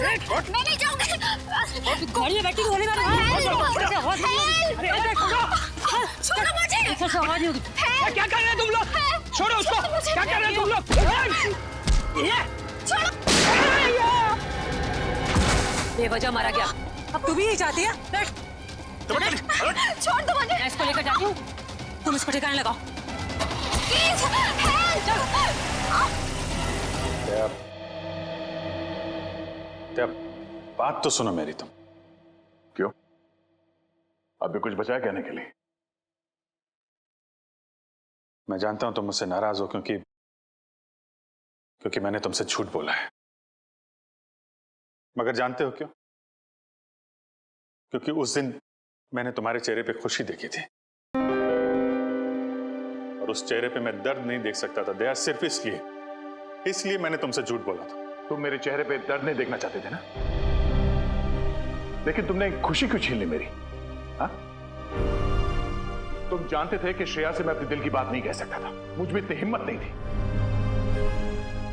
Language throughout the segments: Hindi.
मैं नहीं जाऊंगी। गाड़ी में बैठी गोली मारो। छोड़ो मुझे। आवाज होगी। क्या कर रहे हैं तुम लोग? छोड़ो उसको। क्या कर रहे हैं तुम लोग? बेवजह मारा गया। अब तू भी यही चाहती है? छोड़ दो मुझे। मैं इसको लेकर जाती हूँ, तुम इसको ठिकाने लगाओ। Please help. बात तो सुनो मेरी तुम। क्यों? अभी कुछ बचा है कहने के लिए? मैं जानता हूं तुम मुझसे नाराज हो क्योंकि मैंने तुमसे झूठ बोला है, मगर जानते हो क्यों? क्योंकि उस दिन मैंने तुम्हारे चेहरे पे खुशी देखी थी और उस चेहरे पे मैं दर्द नहीं देख सकता था दया, सिर्फ इसलिए मैंने तुमसे झूठ बोला था। तुम मेरे चेहरे पे दर्द नहीं देखना चाहते थे ना, लेकिन तुमने खुशी क्यों छीन ली मेरी? हाँ? तुम जानते थे कि श्रेया से मैं अपने दिल की बात नहीं कह सकता था, मुझ में इतनी हिम्मत नहीं थी,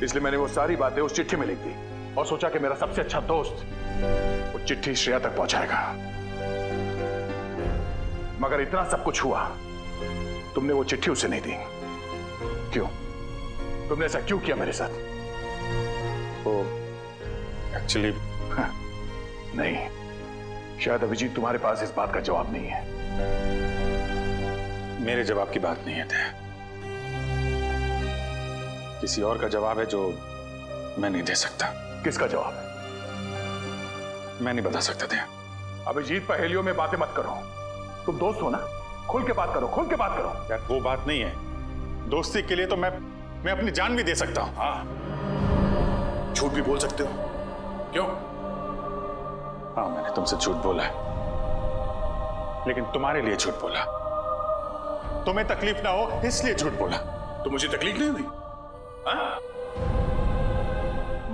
इसलिए मैंने वो सारी बातें उस चिट्ठी में लिख दी और सोचा कि मेरा सबसे अच्छा दोस्त वो चिट्ठी श्रेया तक पहुंचाएगा। मगर इतना सब कुछ हुआ, तुमने वो चिट्ठी उसे नहीं दी। क्यों? तुमने ऐसा क्यों किया मेरे साथ? वो एक्चुअली नहीं, शायद अभिजीत तुम्हारे पास इस बात का जवाब नहीं है। मेरे जवाब की बात नहीं है दया, किसी और का जवाब है जो मैं नहीं दे सकता। किसका जवाब है? मैं नहीं बता सकता दया। अभिजीत, पहेलियों में बातें मत करो, तुम दोस्त हो ना, खुल के बात करो, खुल के बात करो। यार वो बात नहीं है, दोस्ती के लिए तो मैं अपनी जान भी दे सकता हूं। हाँ, झूठ भी बोल सकते हो। क्यों? हाँ, मैंने तुमसे झूठ बोला है, लेकिन तुम्हारे लिए झूठ बोला, तुम्हें तकलीफ ना हो इसलिए झूठ बोला। तो मुझे तकलीफ नहीं हुई? हाँ?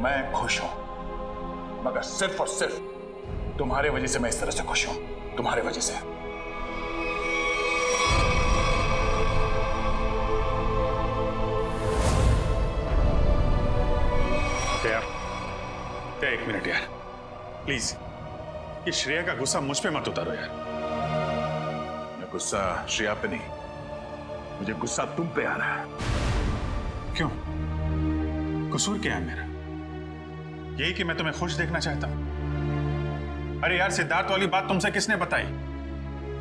मैं खुश हूं, मगर सिर्फ और सिर्फ तुम्हारे वजह से मैं इस तरह से खुश हूं, तुम्हारे वजह से। एक मिनट यार, प्लीज, ये श्रेया का गुस्सा मुझ पे मत उतारो यार। मैं गुस्सा श्रेया पे नहीं, मुझे गुस्सा तुम पे आ रहा है। क्यों? कसूर क्या है मेरा? यही कि मैं तुम्हें खुश देखना चाहता हूं। अरे यार, सिद्धार्थ वाली बात तुमसे किसने बताई?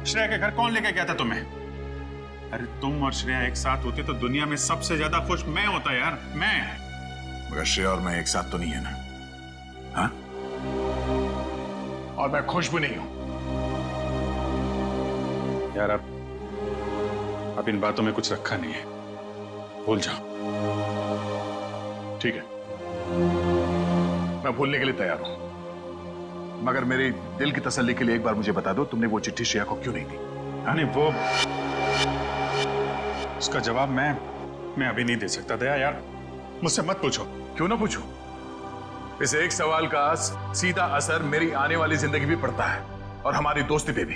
श्रेया के घर कौन लेके गया था तुम्हें? अरे तुम और श्रेया एक साथ होते तो दुनिया में सबसे ज्यादा खुश मैं होता यार, मैं। मगर श्रेया और मैं एक साथ तो नहीं है ना? हाँ? और मैं खुश भी नहीं हूं। यार अब इन बातों में कुछ रखा नहीं है, भूल जाओ। ठीक है, मैं भूलने के लिए तैयार हूं, मगर मेरे दिल की तसल्ली के लिए एक बार मुझे बता दो, तुमने वो चिट्ठी श्रेया को क्यों नहीं दी? नहीं, वो उसका जवाब मैं अभी नहीं दे सकता दया यार, मुझसे मत पूछो। क्यों ना पूछूं? इस एक सवाल का सीधा असर मेरी आने वाली जिंदगी भी पड़ता है और हमारी दोस्ती पे भी।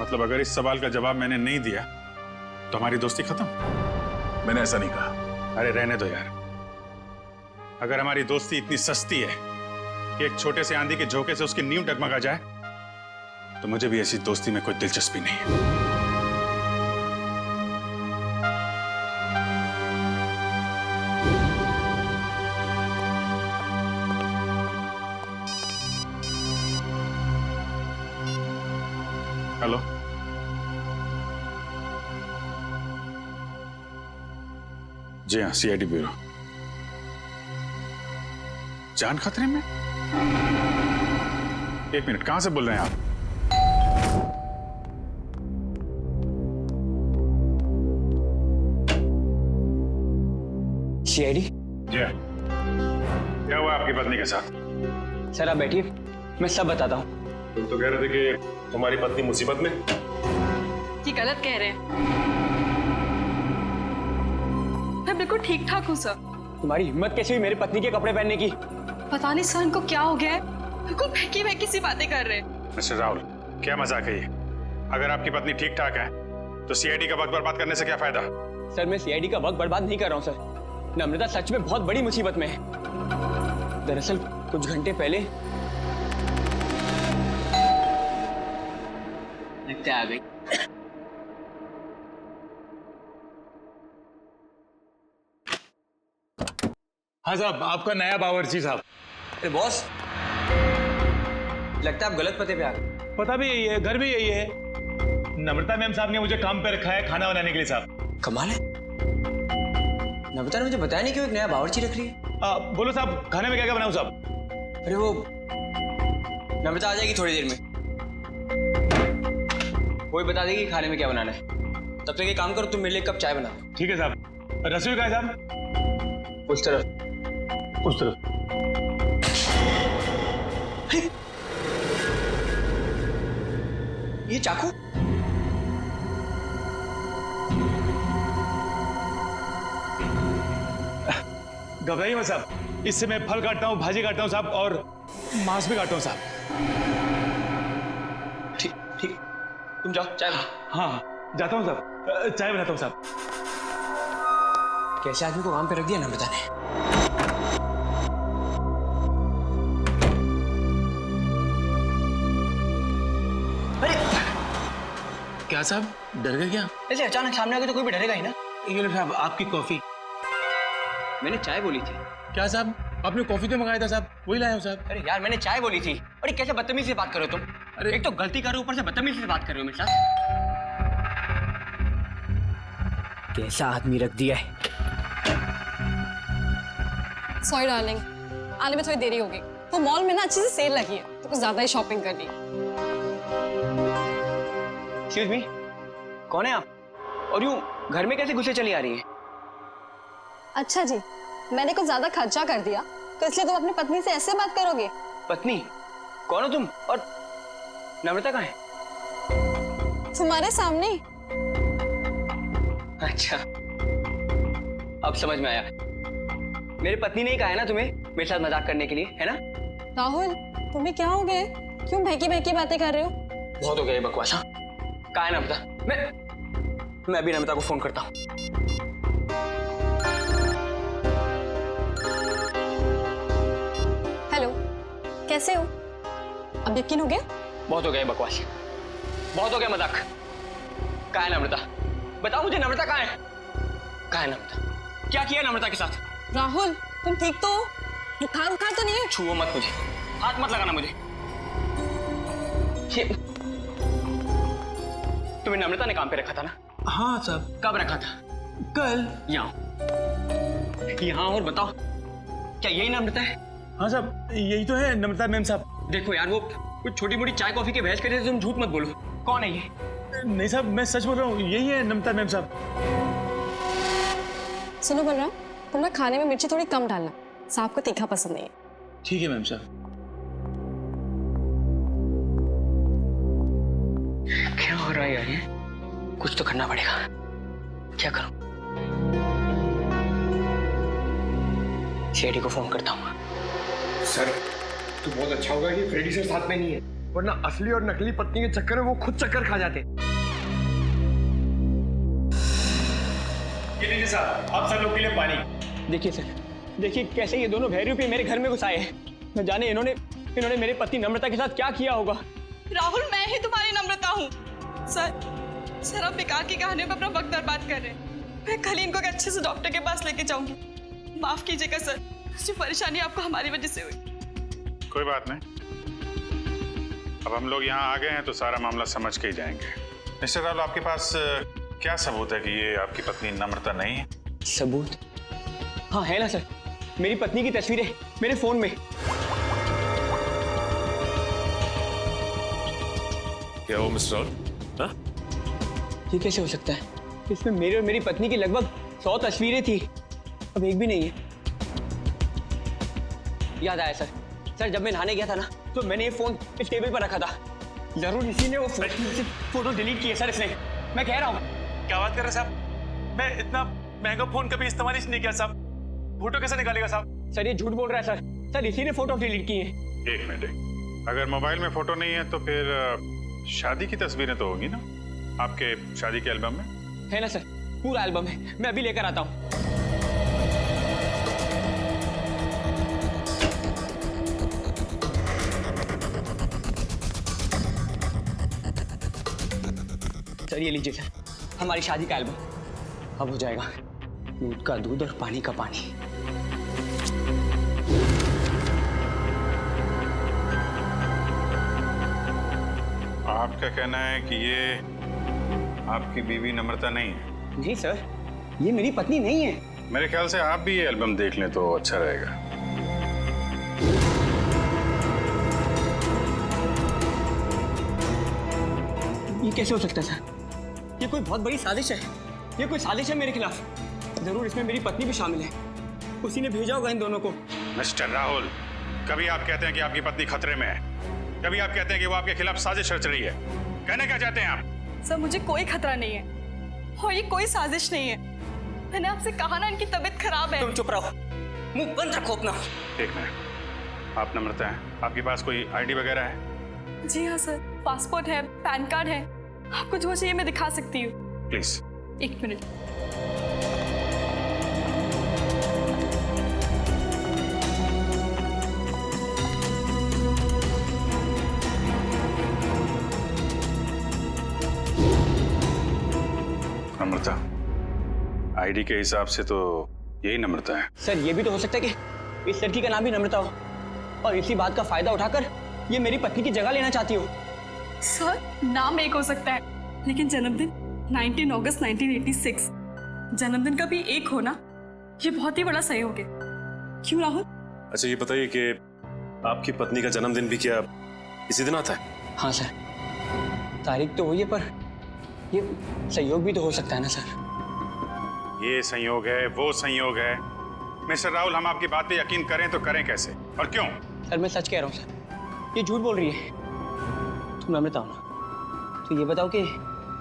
मतलब अगर इस सवाल का जवाब मैंने नहीं दिया तो हमारी दोस्ती खत्म? मैंने ऐसा नहीं कहा। अरे रहने दो यार, अगर हमारी दोस्ती इतनी सस्ती है कि एक छोटे से आंधी के झोंके से उसकी नींव डगमगा जाए, तो मुझे भी ऐसी दोस्ती में कोई दिलचस्पी नहीं है। हेलो, जी हाँ, सीआईडी ब्यूरो। जान खतरे में? एक मिनट, कहां से बोल रहे हैं आप? सीआईडी? जी हाँ। क्या हुआ आपकी पत्नी के साथ? सर आप बैठिए, मैं सब बताता हूँ। तुम तो कह रहे थे कि तुम्हारी पत्नी मुसीबत में। ये गलत कह रहे हैं, मैं बिल्कुल ठीक ठाक हूँ सर। तुम्हारी हिम्मत कैसी हुई मेरी पत्नी के कपड़े पहनने की? पता नहीं सर इनको क्या हो गया है, बिल्कुल बहकी बहकी सी बातें कर रहे हैं। मिस्टर राहुल, क्या मजाक है ये? अगर आपकी पत्नी ठीक ठाक है तो सीआईडी का वक्त बर्बाद करने से क्या फायदा? सर मैं सीआईडी का वक्त बर्बाद नहीं कर रहा हूँ सर, नम्रता सच में बहुत बड़ी मुसीबत में है। दरअसल कुछ घंटे पहले लगता आ गई। हाँ साहब, आपका नया बावर्ची साहब। अरे बॉस, लगता है आप गलत पते पे आ गए। पता भी यही है, घर भी यही है। नम्रता मैम साहब ने मुझे काम पे रखा है खाना बनाने के लिए साहब। कमाल है, नम्रता ने मुझे बताया नहीं कि वो एक नया बावर्ची रख रही है। बोलो साहब, खाने में क्या क्या बनाऊं साहब? अरे वो नम्रता आ जाएगी थोड़ी देर में, वही बता देगी खाने में क्या बनाना है। तब तक एक काम करो, तुम मेरे लिए एक कप चाय बना दो। ठीक है साहब। रसोई का है साहब? उस तरफ। उस तरफ। ये चाकू? घबराइए मत साहब, इससे मैं फल काटता हूँ, भाजी काटता हूँ साहब, और मांस भी काटता हूँ साहब। ठीक ठीक, तुम जाओ चाय बना। हाँ जाता हूँ साहब, चाय बनाता हूँ साहब। कैसे आदमी को काम पे रख दिया नम्रता ने। क्या साहब, डर गए क्या? ऐसे अचानक सामने आ गए तो कोई भी डरेगा ही ना। ये लो साहब आपकी कॉफी। मैंने चाय बोली थी। क्या साहब, आपने कॉफी तो मंगाया था साहब, वही लाया हूँ साहब। अरे यार, मैंने चाय बोली थी। अरे कैसे बदतमीजी से बात करो तुम। अरे एक तो गलती करो, ऊपर से बदतमीजी से बात कर रहे हो मेरे साथ। कैसा आदमी रख दिया है। सॉरी डार्लिंग, आने में थोड़ी देरी हो गई। वो मॉल में ना अच्छी सी सेल लगी है तो कुछ ज्यादा ही शॉपिंग कर ली। एक्सक्यूज मी, कौन है आप? और यूं घर में कैसे घुसे चली आ रही है? अच्छा जी, मैंने कुछ ज्यादा खर्चा कर दिया तो इसलिए तुम अपनी पत्नी से ऐसे बात करोगे? पत्नी? कौन हो तुम? और नम्रता कहाँ है? तुम्हारे सामने। अच्छा, अब समझ में आया। मेरी पत्नी ने ही कहा है ना तुम्हें मेरे साथ मजाक करने के लिए, है ना? राहुल, तुम्हें क्या हो गया? क्यों बहकी बहकी बातें कर रहे हो? बहुत हो गया ये बकवास। हाँ, कहाँ है नम्रता? मैं अभी नम्रता को फोन करता हूँ। हेलो, कैसे हो? अब यकीन हो गया? बहुत हो गया ये बकवास, बहुत हो गया मजाक। कहाँ है नम्रता? बताओ मुझे, नम्रता कहाँ है? कहाँ है नम्रता? क्या किया नम्रता के साथ? राहुल, तुम ठीक तो हो? बुखार उखार तो नहीं है? छुओ मत मुझे, हाथ मत लगाना मुझे। ये तुम्हें नम्रता ने काम पे रखा था ना? हाँ साहब। कब रखा था? कल। यहाँ और बताओ, क्या यही नम्रता है? हाँ साहब, यही तो है नम्रता मैम साहब। देखो यार, वो कुछ छोटी मोटी चाय कॉफी के बहस करे, तुम झूठ मत बोलो। कौन है ये? नहीं साहब, मैं सच बोल रहा हूँ, यही है नम्रता मैम साहब। सुनो बलराम, तुम ना खाने में मिर्ची थोड़ी कम डालना, साहब को तीखा पसंद नहीं है। ठीक है मैम साहब। क्या हो रहा है यार, ये कुछ तो करना पड़ेगा। क्या करूं? सीआईडी को फोन करता हूँ। सर, तो बहुत अच्छा होगा कि फ्रेडी सर साथ में नहीं है, वरना असली और नकली पत्नी के चक्कर में वो खुद चक्कर खा जाते। ये लीजिए साहब, आप सब लोग के लिए पानी। देखिए सर, देखिए कैसे ये दोनों भैरूपी मेरे घर में घुस आए हैं। न जाने इन्होंने मेरे पत्नी नम्रता के साथ क्या किया होगा। राहुल, मैं ही तुम्हारी नम्रता हूँ। सर आप बेकार की कहानियों पर अपना वक्त बर्बाद कर रहे हैं। मैं कल ही इनको एक अच्छे से डॉक्टर के पास लेके जाऊंगी। माफ कीजिएगा सर, जो परेशानी आपको हमारी वजह से हुई। कोई बात नहीं, अब हम लोग यहाँ आ गए हैं तो सारा मामला समझ के ही जाएंगे। मिस्टर राहुल, आपके पास क्या सबूत है कि ये आपकी पत्नी नम्रता नहीं है? सबूत? हाँ है ना सर, मेरी पत्नी की तस्वीरें मेरे फोन में। क्या वो मिस्टर राहुल? ये कैसे हो सकता है? इसमें मेरे और मेरी पत्नी की लगभग 100 तस्वीरें थी, अब एक भी नहीं है। याद आया सर, जब मैं नहाने गया था ना, तो मैंने ये फोन इस टेबल पर रखा था। जरूर इसी ने वो फोटो डिलीट किए सर इसने। मैं कह रहा हूँ। क्या बात कर रहे हैं साहब? मैं इतना महंगा फोन कभी इस्तेमाल ही नहीं किया साहब। फोटो कैसे निकालेगा साहब? सर ये झूठ बोल रहा है सर इसी ने फोटो डिलीट की है। एक मिनट, अगर मोबाइल में फोटो नहीं है तो फिर शादी की तस्वीरें तो होगी ना आपके शादी के एल्बम में? है ना सर, पूरा एल्बम है, मैं अभी लेकर आता हूँ। सर ये लीजिए सर, हमारी शादी का एल्बम अब हो जाएगा दूध का दूध और पानी का पानी। आपका कहना है कि ये आपकी बीवी नम्रता नहीं है? जी सर, ये मेरी पत्नी नहीं है। मेरे ख्याल से आप भी ये एल्बम देख लें तो अच्छा रहेगा। ये कैसे हो सकता है सर? ये कोई बहुत बड़ी साजिश है, ये कोई साजिश है मेरे खिलाफ। जरूर इसमें मेरी पत्नी भी शामिल है, उसी ने भेजा होगा इन दोनों को। मिस्टर राहुल, कभी आप कहते हैं कि आपकी पत्नी खतरे में है, कभी आप कहते हैं कि वो आपके खिलाफ साजिश रच रही है। कहना क्या चाहते हैं आप? सर मुझे कोई खतरा नहीं है और ये कोई साजिश नहीं है। मैंने आपसे कहा ना इनकी तबीयत खराब है। तुम चुप रहो, मुंह बंद रखो अपना। एक मिनट, आप नम्रता हैं, आपके पास कोई आईडी वगैरह है? जी हाँ सर, पासपोर्ट है, पैन कार्ड है, आपको जो चाहिए मैं दिखा सकती हूँ। प्लीज। एक मिनट। नम्रता, आईडी के हिसाब से तो यही नम्रता है। सर ये भी तो हो सकता है कि इस लड़की का नाम भी नम्रता हो और इसी बात का फायदा उठाकर ये मेरी पत्नी की जगह लेना चाहती हो। सर नाम एक हो सकता है लेकिन जन्मदिन 19 अगस्त 1986, जन्मदिन का भी एक होना ये बहुत ही बड़ा सहयोग है। क्यों राहुल? अच्छा ये बताइए कि आपकी पत्नी का जन्मदिन भी क्या इसी दिन आता है? हाँ सर, तारीख तो वही है पर ये सहयोग भी तो हो सकता है ना सर। ये संयोग है, वो संयोग है। मिस्टर राहुल, हम आपकी बात पे यकीन करें तो करें कैसे और क्यों? सर मैं सच कह रहा हूँ सर, ये झूठ बोल रही है। तुम नम्रता हो ना, तो ये बताओ कि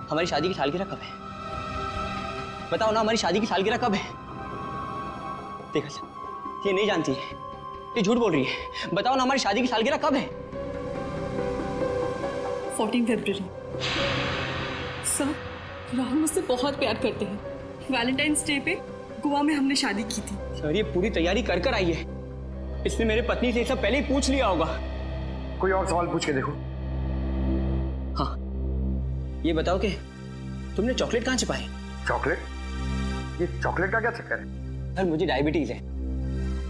हमारी शादी की सालगिरह कब है? बताओ ना, हमारी शादी की सालगिरह कब है? देखा सर, ये नहीं जानती है, ये झूठ बोल रही है। बताओ ना, हमारी शादी की सालगिरह कब है? 14 फरवरी। सर राहुल मुझसे बहुत प्यार करते हैं। वैलेंटाइंस डे पे गोवा में हमने शादी की थी। सर ये पूरी तैयारी कर कर आई है, इसने मेरे पत्नी से सब पहले ही पूछ लिया होगा। कोई और सवाल पूछ के देखो। हाँ, ये बताओ कि तुमने चॉकलेट कहाँ छिपाई? चॉकलेट? ये चॉकलेट का क्या चक्कर है? सर मुझे डायबिटीज है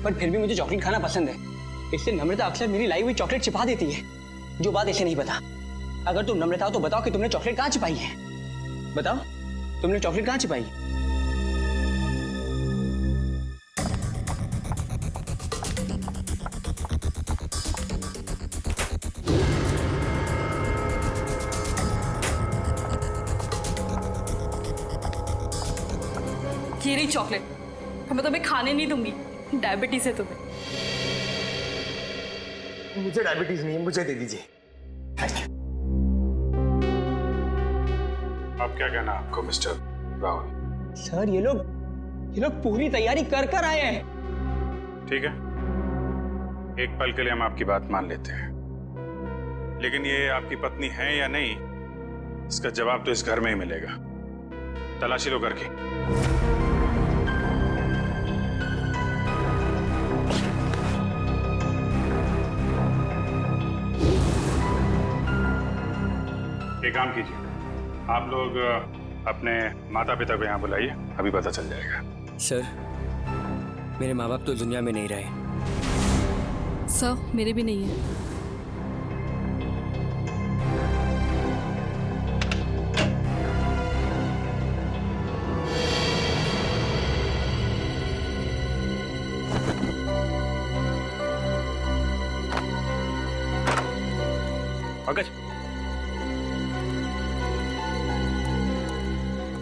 पर फिर भी मुझे चॉकलेट खाना पसंद है, इससे नम्रता अक्सर मेरी लाई हुई चॉकलेट छिपा देती है, जो बात इसे नहीं पता। अगर तुम नम्रता हो तो बताओ कि तुमने चॉकलेट कहाँ छिपाई है? बताओ, तुमने चॉकलेट कहाँ छिपाई? ये रही चॉकलेट, मैं तुम्हें खाने नहीं दूंगी, डायबिटीज है तुम्हें। मुझे डायबिटीज नहीं है, मुझे दे दीजिए। अब क्या कहना आपको मिस्टर राहुल? सर ये लोग पूरी तैयारी कर कर आए हैं। ठीक है, एक पल के लिए हम आपकी बात मान लेते हैं, लेकिन ये आपकी पत्नी है या नहीं, इसका जवाब तो इस घर में ही मिलेगा। तलाशी लो घर की। एक काम कीजिए, आप लोग अपने माता पिता को यहाँ बुलाइए, अभी पता चल जाएगा। सर मेरे माँ बाप तो दुनिया में नहीं रहे। सर मेरे भी नहीं है। पंकज,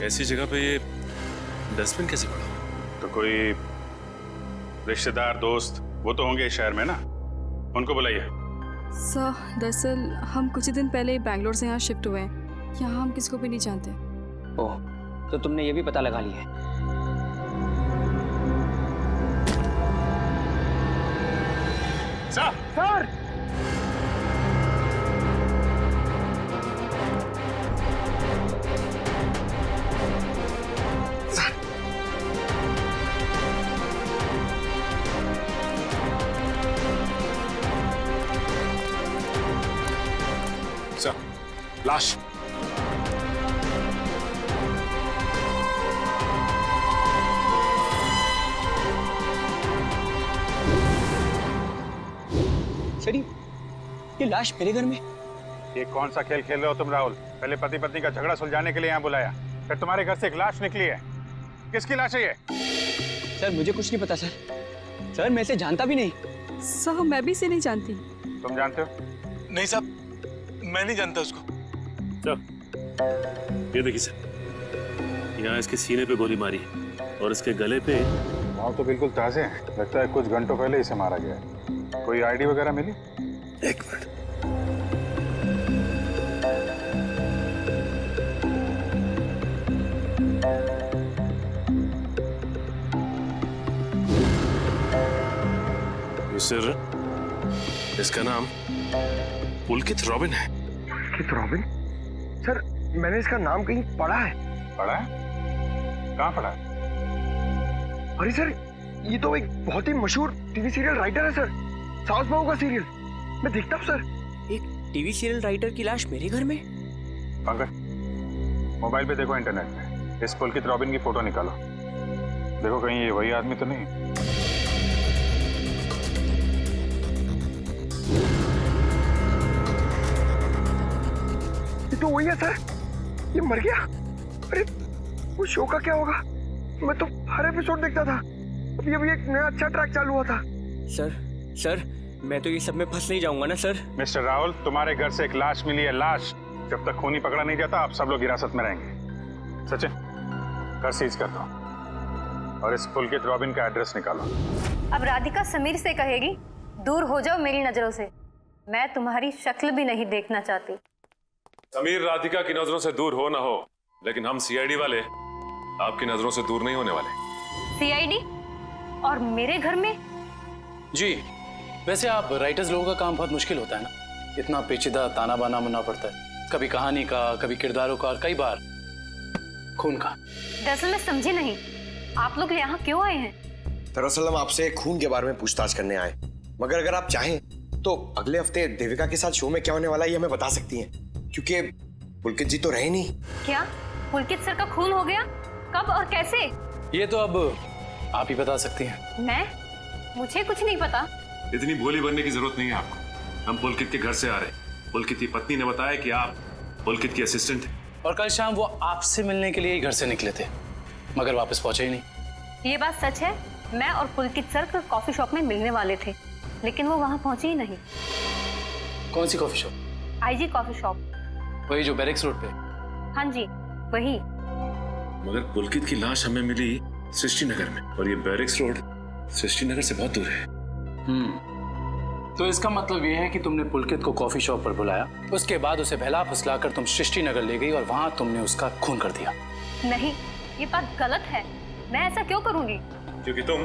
ऐसी जगह पे ये डस्टबिन कैसे पड़ा? तो कोई रिश्तेदार दोस्त वो तो होंगे इस शहर में ना, उनको बुलाइए। सर दरअसल हम कुछ ही दिन पहले बैंगलोर से यहाँ शिफ्ट हुए हैं, यहाँ हम किसी को भी नहीं जानते। ओह, तो तुमने ये भी पता लगा लिया है? सर! सर, लाश। सर ये लाश मेरे घर में? ये कौन सा खेल खेल रहे हो तुम राहुल? पहले पति पत्नी का झगड़ा सुलझाने के लिए यहाँ बुलाया, फिर तुम्हारे घर से एक लाश निकली है। किसकी लाश है ये? सर मुझे कुछ नहीं पता सर। सर मैं इसे जानता भी नहीं। साहब मैं भी इसे नहीं जानती। तुम जानते हो? नहीं साहब, मैं नहीं जानता उसको। ये देखिए सर, यहाँ इसके सीने पे गोली मारी और इसके गले पे। घाव तो बिल्कुल ताजे हैं, लगता है कुछ घंटों पहले इसे मारा गया है। कोई आईडी वगैरह मिली? एक मिनट। सर इसका नाम पुलकित रॉबिन है। पुलकित रॉबिन? सर मैंने इसका नाम कहीं पढ़ा है। पढ़ा है? कहाँ पढ़ा है? अरे सर ये तो एक बहुत ही मशहूर टीवी सीरियल राइटर है सर, साउथ बहू का सीरियल। मैं देखता हूँ सर। एक टीवी सीरियल राइटर की लाश मेरे घर में? पंकज मोबाइल पे देखो, इंटरनेट पे इस पुलकित रॉबिन की फोटो निकालो, देखो कहीं ये वही आदमी तो नहीं। ये तो वही है सर, ये मर गया। अरे वो शो का क्या होगा? मैं तो हर एपिसोड देखता था, अभी अभी एक नया अच्छा ट्रैक चालू हुआ था। सर मैं तो ये सब में फंस नहीं जाऊंगा ना सर? मिस्टर राहुल, तुम्हारे घर से एक लाश मिली है। लाश जब तक खूनी पकड़ा नहीं जाता आप सब लोग हिरासत में रहेंगे। सचिन घर सीज कर दो और इस पुलकित रॉबिन का एड्रेस निकालो। अब राधिका समीर से कहेगी दूर हो जाओ मेरी नजरों से, मैं तुम्हारी शक्ल भी नहीं देखना चाहती। समीर राधिका की नजरों से दूर हो ना हो, लेकिन हम सीआईडी वाले आपकी नजरों से दूर नहीं होने वाले। सीआईडी? और मेरे घर में? जी वैसे आप राइटर्स लोगों का काम बहुत मुश्किल होता है ना, इतना पेचीदा ताना बाना मुनना पड़ता है, कभी कहानी का, कभी किरदारों का और कई बार खून का। दरअसल मैं समझी नहीं, आप लोग यहाँ क्यों आए हैं? दरअसल हम आपसे खून के बारे में पूछताछ करने आए, मगर अगर आप चाहें तो अगले हफ्ते देविका के साथ शो में क्या होने वाला है ये हमें बता सकती हैं, क्योंकि पुलकित जी तो रहे नहीं। क्या पुलकित सर का खून हो गया? कब और कैसे? ये तो अब आप ही बता सकती हैं। मैं? मुझे कुछ नहीं पता। इतनी भोली बनने की जरूरत नहीं है आपको, हम पुलकित के घर से आ रहे। पुलकित की पत्नी ने बताया कि आप पुलकित की असिस्टेंट हैं। और कल शाम वो आपसे मिलने के लिए ही घर से निकले थे, मगर वापस पहुंचे ही नहीं। ये बात सच है, मैं और पुलकित सर कॉफी शॉप में मिलने वाले थे, लेकिन वो वहाँ पहुंचे ही नहीं। कौन सी coffee shop? IG coffee shop. वही जो बैरिक्स रोड पे? हाँ जी वही। मगर पुलकित की लाश हमें मिली सृष्टि नगर में, और ये बैरिक्स रोड सृष्टि नगर से बहुत दूर है। तो इसका मतलब ये है कि तुमने पुलकित को कॉफी शॉप पर बुलाया, उसके बाद उसे बहला फुसलाकर तुम सृष्टि नगर ले गई और वहां तुमने उसका खून कर दिया। नहीं, ये बात गलत है, मैं ऐसा क्यों करूंगी? क्योंकि तुम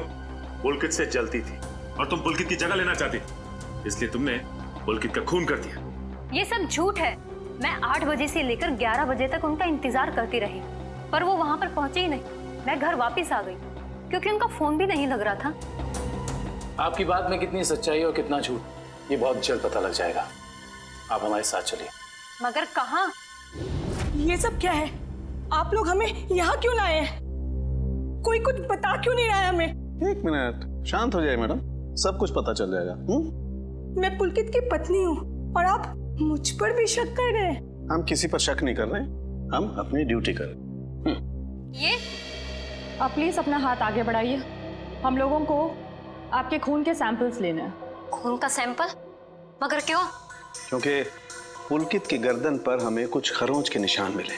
पुलकित से जलती थी और तुम पुलकित की जगह लेना चाहती थी, इसलिए तुमने पुलकित का खून कर दिया। ये सब झूठ है। मैं 8 बजे से लेकर 11 बजे तक उनका इंतजार करती रही, पर वो वहां पर पहुंचे ही नहीं। मैं घर वापस आ गई क्योंकि उनका फोन भी नहीं लग रहा था। आपकी बात में कितनी सच्चाई और कितना झूठ, ये बहुत जल्द पता लग जाएगा। आप हमारे साथ चलिए। मगर कहाँ? ये सब क्या है? आप लोग हमें यहाँ क्यों लाए हैं? कोई कुछ बता क्यों नहीं रहा है हमें? एक मिनट, शांत हो जाए मैडम, सब कुछ पता चल जाएगा। मैं पुलकित की पत्नी हूँ और आप मुझ पर भी शक कर रहे हैं। हम किसी पर शक नहीं कर रहे, हम अपनी ड्यूटी कर रहे। ये आप प्लीज अपना हाथ आगे बढ़ाइए, हम लोगों को आपके खून के सैंपल्स लेने हैं। खून का सैंपल? मगर क्यों? क्योंकि पुलकित की गर्दन पर हमें कुछ खरोंच के निशान मिले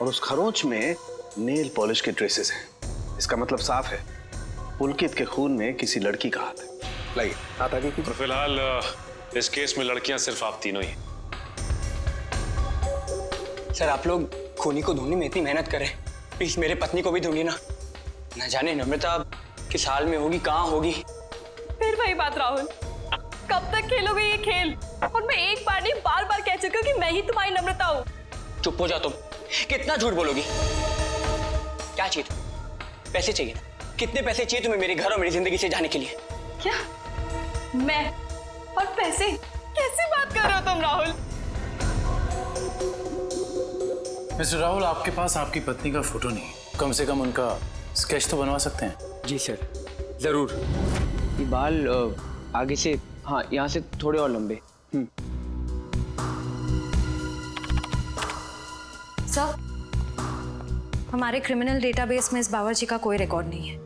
और उस खरोंच में नेल पॉलिश के ट्रेसेस हैं। इसका मतलब साफ है, पुलकित के खून में किसी लड़की का हाथ है। लाइए हाथ आगे कीजिए। तो फिलहाल इस केस में लड़कियां सिर्फ आप तीनों ही। सर आप लोग खूनी को ढूंढने में इतनी मेहनत करें, प्लीज मेरे पत्नी को भी ढूंढिए ना। न जाने नम्रता किस हाल में होगी, कहाँ होगी। फिर वही बात राहुल, कब तक खेलोगे ये खेल? और मैं एक बार नहीं बार बार कह चुकी हूँ कि मैं ही तुम्हारी नम्रता हूँ। चुप हो जा तुम, कितना झूठ बोलोगी? क्या चाहिए तुम्हें? पैसे चाहिए ना? कितने पैसे चाहिए तुम्हें मेरे घर और मेरी जिंदगी से जाने के लिए? क्या? मैं और पैसे? कैसी बात कर रहे हो तुम राहुल? मिस्टर राहुल, आपके पास आपकी पत्नी का फोटो नहीं, कम से कम उनका स्केच तो बनवा सकते हैं। जी सर, जरूर। ये बाल आगे से हाँ, यहाँ से थोड़े और लंबे। सर, हमारे क्रिमिनल डेटाबेस में इस बावर्ची का कोई रिकॉर्ड नहीं है।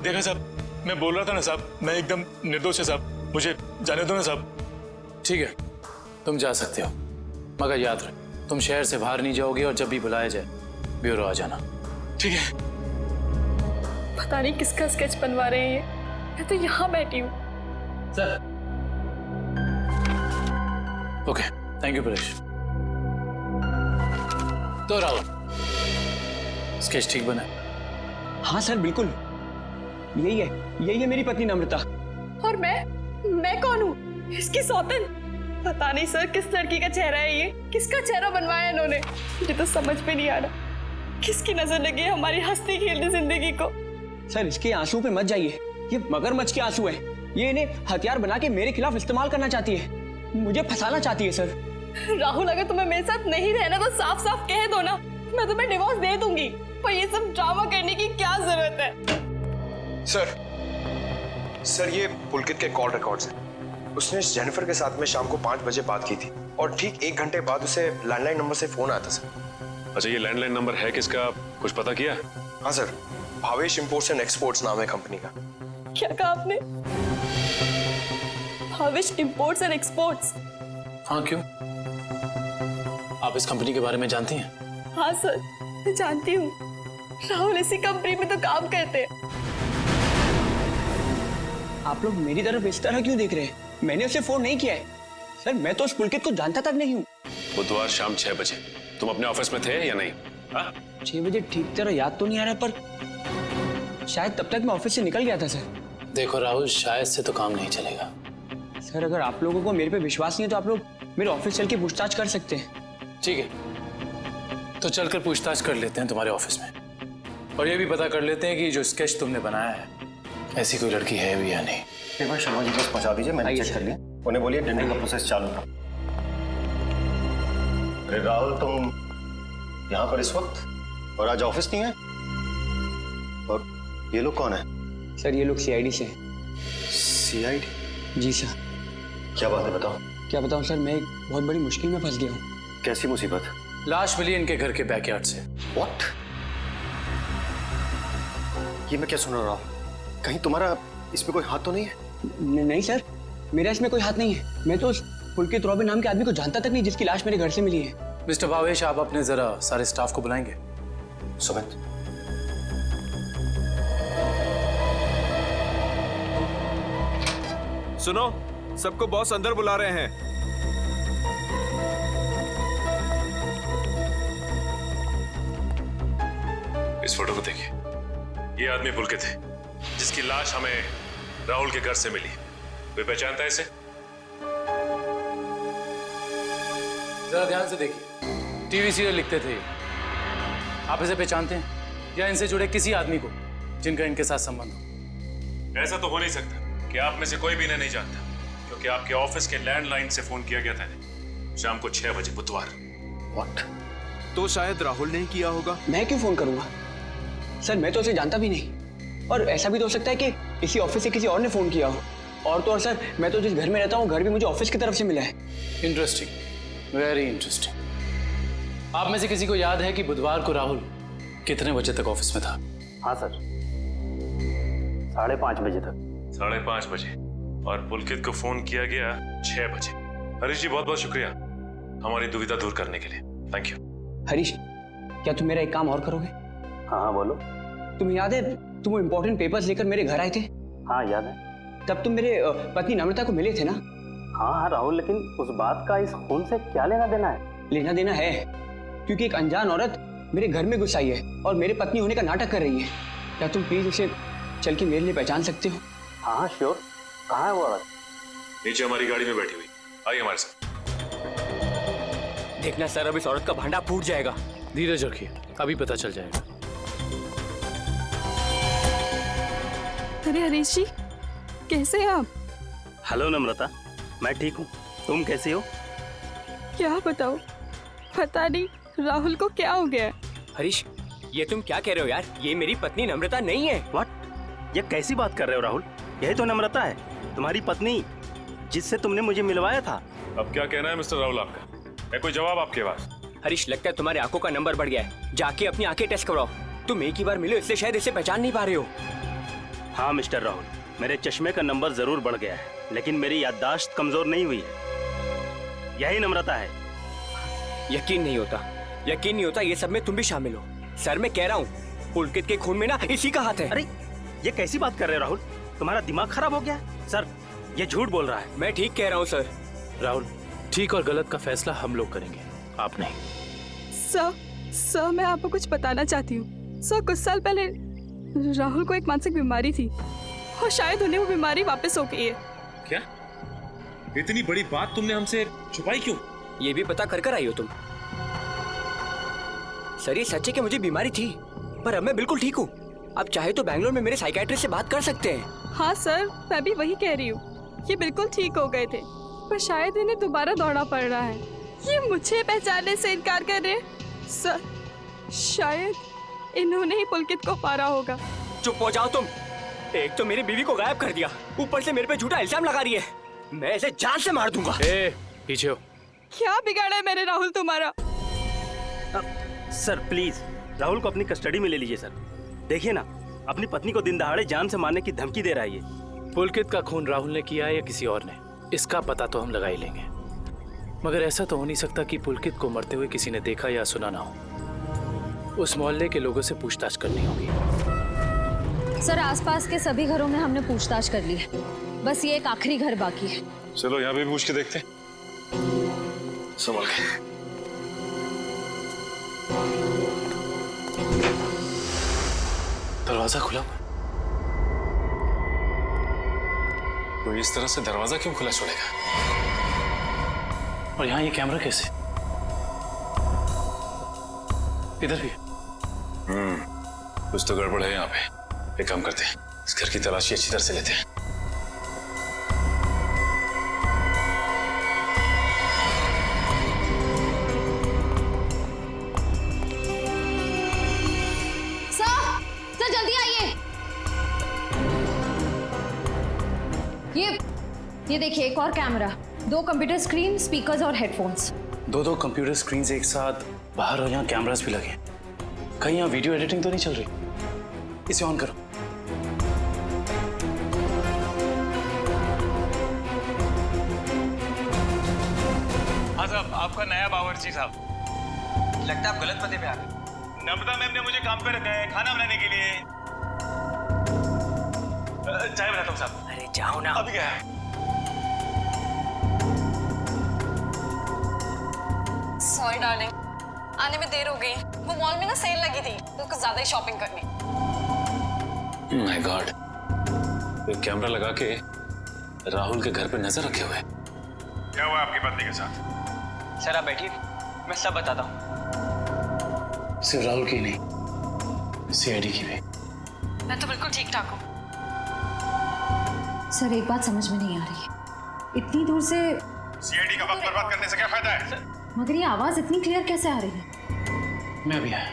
देखा साहब, मैं बोल रहा था ना साहब, मैं एकदम निर्दोष है साहब, मुझे जाने दो ना साहब। ठीक है, तुम जा सकते हो, मगर याद रख तुम शहर से बाहर नहीं जाओगे और जब भी बुलाया जाए ब्यूरो आ जाना। ठीक है। पता नहीं किसका स्केच बनवा रहे हैं ये, मैं तो यहाँ बैठी हूँ। Sir. Okay, thank you Paresh. तो राहुल, स्केच ठीक बना? हाँ सर, बिल्कुल यही है मेरी पत्नी नम्रता। और मैं कौन हूँ? इसकी सौतन? पता नहीं सर किस लड़की का चेहरा है ये, किसका चेहरा बनवाया इन्होंने, मुझे तो समझ में नहीं आ रहा। किसकी नजर लगी है हमारी हंसती खेलती जिंदगी को। सर, इसके आंसू पे मत जाइए, ये मगरमच्छ के आंसू है। ये इन्हें हथियार बना के मेरे खिलाफ इस्तेमाल करना चाहती है, मुझे फंसाना चाहती है सर। राहुल, अगर तुम्हें मेरे साथ नहीं रहना तो साफ साफ कह दो ना, मैं तुम्हें डिवोर्स दे दूंगी। पर ये सब ड्रामा करने की क्या जरूरत है? सर, ये पुलकित के कॉल रिकॉर्ड्स हैं। उसने जेनिफर के साथ में शाम को 5 बजे बात की थी और ठीक 1 घंटे बाद उसे लैंडलाइन नंबर से फोन आया था सर। अच्छा, ये लैंडलाइन नंबर है किसका, कुछ पता किया? हाँ sir, Bhavesh imports and exports नाम है कंपनी का। क्या कहा आपने? Bhavesh imports and exports? हाँ, क्यों? आप इस कंपनी के बारे में जानती हैं? हाँ सर, मैं जानती हूँ। राहुल इसी कंपनी में तो काम करते हैं। आप लोग मेरी तरफ इस तरह क्यों देख रहे हैं? मैंने उसे फोन नहीं किया है सर, मैं तो उस पुलकित को जानता तक नहीं हूँ। बुधवार शाम 6 बजे तुम अपने ऑफिस में थे या नहीं? 6 बजे ठीक तरह याद तो नहीं आ रहा, पर शायद तब तक मैं ऑफिस से निकल गया था सर। देखो राहुल, शायद से तो काम नहीं चलेगा। सर, अगर आप लोगों को मेरे पे विश्वास नहीं है तो आप लोग मेरे ऑफिस चल के पूछताछ कर सकते हैं। ठीक है, तो चलकर पूछताछ कर लेते हैं तुम्हारे ऑफिस में, और ये भी पता कर लेते हैं कि जो स्केच तुमने बनाया है ऐसी कोई लड़की है भी या नहीं। एक बार शर्मा जी को पहुंचा दीजिए, मैंने चेक कर लिया। उन्हें बोलिए डेंटिंग का प्रोसेस चालू था। अरे राहुल, तुम यहाँ पर इस वक्त, और आज ऑफिस नहीं है? और ये लोग कौन है? सर, ये लोग सीआईडी से हैं। सीआईडी? जी सर। क्या बात है, बताओ। क्या बताऊं सर, मैं एक बहुत बड़ी मुश्किल में फंस गया हूँ। कैसी मुसीबत? लाश मिली इनके घर के बैकयार्ड से। व्हाट? ये मैं क्या सुन रहा हूँ? कहीं तुम्हारा इसमें कोई हाथ तो नहीं है? नहीं सर, मेरा इसमें कोई हाथ नहीं है। मैं तो उस पुलकित रॉबिन नाम के आदमी को जानता तक नहीं जिसकी लाश मेरे घर से मिली है। मिस्टर भावेश, आप अपने जरा सारे स्टाफ को बुलाएंगे। सुमित, सुनो, सबको बॉस अंदर बुला रहे हैं। इस फोटो को देखिए, ये आदमी पुलकित है जिसकी लाश हमें राहुल के घर से मिली। कोई पहचानता है इसे? जरा ध्यान से देखिए, टीवी सीरियल लिखते थे। आप इसे पहचानते हैं या इनसे जुड़े किसी आदमी को जिनका इनके साथ संबंध हो? ऐसा तो हो नहीं सकता कि आप में से कोई भी इन्हें नहीं जानता, क्योंकि आपके ऑफिस के लैंडलाइन से फोन किया गया था शाम को 6 बजे बुधवार। व्हाट? तो शायद राहुल ने किया होगा। मैं क्यों फोन करूंगा सर, मैं तो उसे जानता भी नहीं। और ऐसा भी तो हो सकता है कि इसी ऑफिस से किसी और ने फोन किया हो। और तो और सर, मैं तो जिस घर में रहता हूँ, घर भी मुझे ऑफिस की तरफ से मिला है। Interesting, very interesting. आप में से किसी को याद है कि बुधवार को राहुल कितने बजे तक ऑफिस में था? हाँ सर, 5:30 बजे तक। 5:30 बजे, और पुलकित को फोन किया गया 6 बजे। हरीश जी, बहुत बहुत शुक्रिया हमारी दुविधा दूर करने के लिए। Thank you. हरीश, क्या तुम मेरा एक काम और करोगे? हाँ बोलो। तुम्हें याद है तुम वो इम्पोर्टेंट पेपर्स लेकर मेरे घर आए थे? हाँ याद है। तब तुम मेरे पत्नी नम्रता को मिले थे ना? हाँ राहुल, लेकिन उस बात का इस खून से क्या लेना देना है? लेना देना है, क्योंकि एक अनजान औरत मेरे घर में घुस आई है और मेरे पत्नी होने का नाटक कर रही है। क्या तुम प्लीज उसे चल के मेरे लिए पहचान सकते हो? हाँ श्योर। कहाँ है वो औरत? नीचे हमारी गाड़ी में बैठी हुई, आइए हमारे साथ। देखना सर, अब इस औरत का भांडा फूट जाएगा। धीरज रखिए, अभी पता चल जाएगा। अरे हरीश जी, कैसे हैं आप? हेलो नम्रता, मैं ठीक हूँ, तुम कैसी हो? क्या बताओ, पता नहीं राहुल को क्या हो गया है। हरीश, ये तुम क्या कह रहे हो यार? ये मेरी पत्नी नम्रता नहीं है। व्हाट? ये कैसी बात कर रहे हो राहुल? यही तो नम्रता है, तुम्हारी पत्नी। जिससे तुमने मुझे मिलवाया था। अब क्या कहना है मिस्टर राहुल आपका? है कोई जवाब आपके पास? हरीश, लगता है तुम्हारी आंखों का नंबर बढ़ गया है। जाके अपनी आंखें टेस्ट करवाओ। तुम एक ही बार मिले इसलिए शायद इसे पहचान नहीं पा रहे हो। हाँ मिस्टर राहुल, मेरे चश्मे का नंबर जरूर बढ़ गया है, लेकिन मेरी याददाश्त कमजोर नहीं हुई है। यही नम्रता है। यकीन नहीं होता ये सब में तुम भी शामिल हो। सर, मैं कह रहा हूँ पुलकित के खून में ना इसी का हाथ है। अरे ये कैसी बात कर रहे हो राहुल? तुम्हारा दिमाग खराब हो गया है? सर, ये झूठ बोल रहा है। मैं ठीक कह रहा हूँ सर। राहुल, ठीक और गलत का फैसला हम लोग करेंगे, आप नहीं। सर, मैं आपको कुछ बताना चाहती हूँ। सर, कुछ साल पहले राहुल को एक मानसिक बीमारी थी और शायद उन्हें वो बीमारी वापस हो गई है। क्या? इतनी बड़ी बात तुमने हमसे छुपाई क्यों? ये भी पता कर आई हो तुम? सर, ये सच है कि मुझे बीमारी थी, पर अब मैं बिल्कुल ठीक हूँ। अब चाहे तो बैंगलोर में मेरे साइकियाट्रिस्ट से बात कर सकते हैं। हाँ सर, मैं भी वही कह रही हूँ। ये बिल्कुल ठीक हो गए थे, पर शायद इन्हें दोबारा दौड़ना पड़ रहा है। ये मुझे पहचानने से इनकार कर रहे हैं। सर, शायद इन्होंने ही पुलकित को मारा होगा। चुप हो जाओ तुम। एक तो मेरी बीवी को गायब कर दिया, ऊपर से मेरे पे झूठा इल्जाम लगा रही है। मैं इसे जान से मार दूंगा। पीछे हो। क्या बिगाड़ा है मेरे राहुल तुम्हारा? सर प्लीज राहुल को अपनी कस्टडी में ले लीजिए सर। देखिए ना, अपनी पत्नी को दिन दहाड़े जान से मारने की धमकी दे रहा है ये। पुलकित का खून राहुल ने किया है या किसी और ने, इसका पता तो हम लगा ही लेंगे, मगर ऐसा तो हो नहीं सकता कि पुलकित को मरते हुए किसी ने देखा या सुना ना हो। उस मोहल्ले के लोगों से पूछताछ करनी होगी। सर, आसपास के सभी घरों में हमने पूछताछ कर ली है, बस ये एक आखिरी घर बाकी है। चलो यहाँ भी पूछ के देखते हैं। संभल के। दरवाजा खुला। तो इस तरह से दरवाजा क्यों खुला छोड़ेगा? और यहाँ ये कैमरा कैसे? इधर भी। कुछ तो गड़बड़ है यहाँ पे। एक काम करते हैं, इस घर की तलाशी अच्छी तरह से लेते हैं। सर जल्दी आइए। ये देखिए, एक और कैमरा, 2 कंप्यूटर स्क्रीन, स्पीकर्स और हेडफोन्स। दो कंप्यूटर स्क्रीन एक साथ बाहर, और यहाँ कैमरास भी लगे। कहीं यहाँ वीडियो एडिटिंग तो नहीं चल रही? इसे ऑन करो। हाँ साहब, आपका नया बावर्ची साहब। लगता है आप गलत पते पे आ गए। नम्रता मैम ने मुझे काम पे रखा है खाना बनाने के लिए। चाय बनाता हूँ साहब। अरे जाओ ना। अभी क्या है? सॉरी डार्लिंग, आने में देर हो गई। वो मॉल में ना सेल लगी थी, तो कुछ ज्यादा ही शॉपिंग करनी। माय गॉड, एक कैमरा लगा के राहुल के घर पे नजर रखे हुए। क्या हुआ आपकी पत्नी के साथ? सर आप बैठिए, मैं सब बताता हूँ। सिर्फ राहुल की नहीं, सीआईडी की भी। मैं तो बिल्कुल ठीक ठाक हूँ। सर, एक बात समझ में नहीं आ रही है, इतनी दूर से सीआईडी का वक्त बर्बाद करने से क्या फायदा है? मगर ये आवाज इतनी क्लियर कैसे आ रही है? मैं भी आया।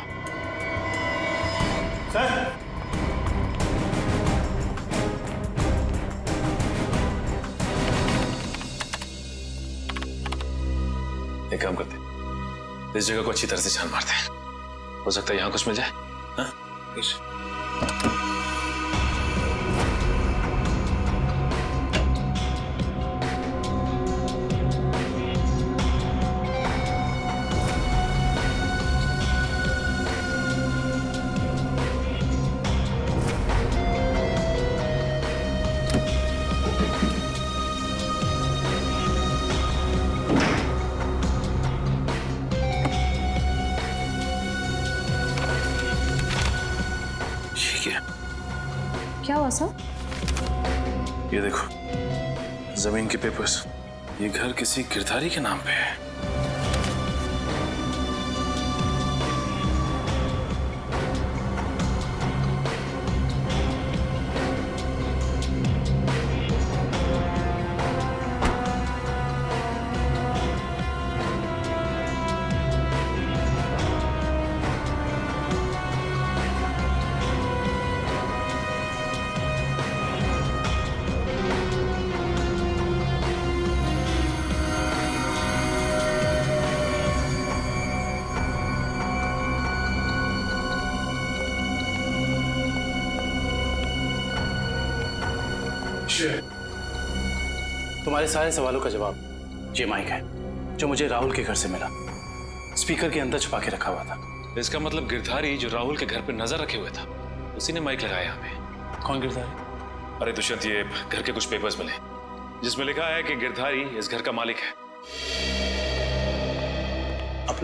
सर, एक काम करते हैं, इस जगह को अच्छी तरह से छान मारते हैं। हो सकता है यहाँ कुछ मिल जाए। हाँ? क्या हुआ सर? ये देखो, जमीन के पेपर्स। ये घर किसी गिरधारी के नाम पे है। तुम्हारे सारे सवालों का जवाब ये माइक है जो मुझे राहुल के घर से मिला। स्पीकर के अंदर छुपा के रखा हुआ था। इसका मतलब गिरधारी जो राहुल के घर पर नजर रखे हुए था, उसी ने माइक लगाया हमें। कौन गिरधारी? अरे दुष्यंत, ये घर के कुछ पेपर्स मिले जिसमें लिखा है कि गिरधारी इस घर का मालिक है। आप